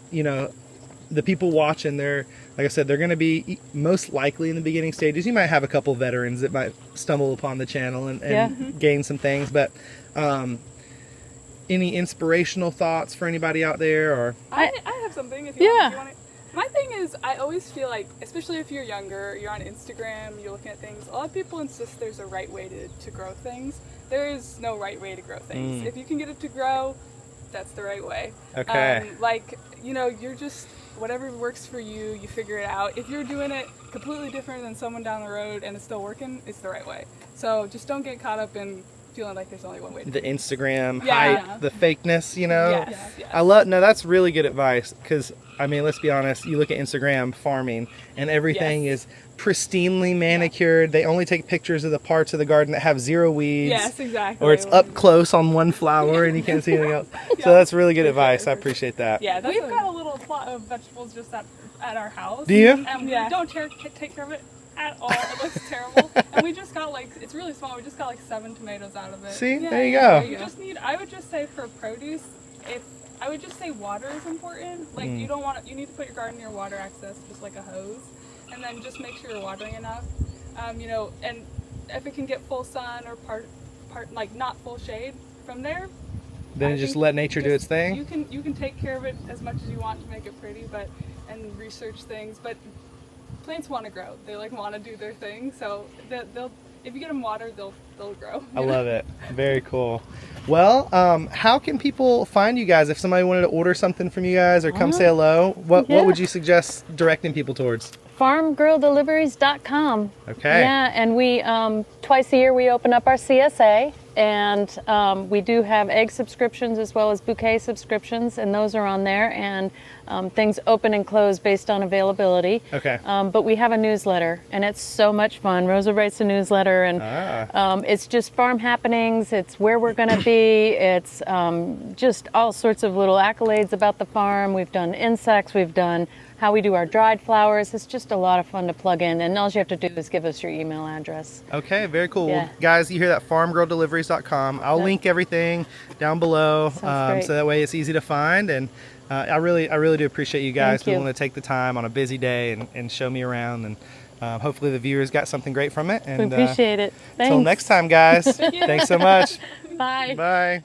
the people watching? They're, like I said, they're going to be most likely in the beginning stages. You might have a couple veterans that might stumble upon the channel and gain some things, but any inspirational thoughts for anybody out there? Or I have something if you want it. My thing is, I always feel like, especially if you're younger, you're on Instagram, you're looking at things, a lot of people insist there's a right way to grow things. There is no right way to grow things. If you can get it to grow, that's the right way. Okay. You're just, whatever works for you, you figure it out. If you're doing it completely different than someone down the road and it's still working, it's the right way. So just don't get caught up in feeling like there's only one way to the do it. Instagram hype, the fakeness, Yes. No, that's really good advice, because let's be honest, you look at Instagram farming and everything is pristinely manicured. They only take pictures of the parts of the garden that have zero weeds. Yes, exactly. Or it's up close on one flower and you can't see anything else. So that's really good advice. I appreciate that. Yeah, we've got a little plot of vegetables just at our house. Do you? And we don't take care of it at all. It looks terrible. And we just got it's really small. We just got 7 tomatoes out of it. See, there you go. You just need, I would just say for produce, I would just say water is important. You don't want you need to put your garden near water access, just like a hose. And then just make sure you're watering enough. And if it can get full sun or part not full shade from there, then just let nature do its thing. You can take care of it as much as you want to make it pretty, and research things. But plants want to grow. They want to do their thing. So they'll if you get them water, they'll grow. I love it. Very cool. Well, how can people find you guys if somebody wanted to order something from you guys or come say hello? What would you suggest directing people towards? farmgirldeliveries.com. Okay. Yeah, and we twice a year we open up our CSA, and we do have egg subscriptions as well as bouquet subscriptions, and those are on there, and things open and close based on availability. Okay. But we have a newsletter, and it's so much fun. Rosa writes a newsletter, and it's just farm happenings. It's where we're going to be. It's just all sorts of little accolades about the farm. We've done insects. We've done how we do our dried flowers. It's just a lot of fun to plug in, and all you have to do is give us your email address. Okay, very cool. Yeah. Well, guys, you hear that, farmgirldeliveries.com. I'll link everything down below, so that way it's easy to find. And I really do appreciate you guys willing to take the time on a busy day and show me around. And hopefully the viewers got something great from it. And we appreciate it. Thanks. Until next time, guys. Thanks so much. Bye. Bye.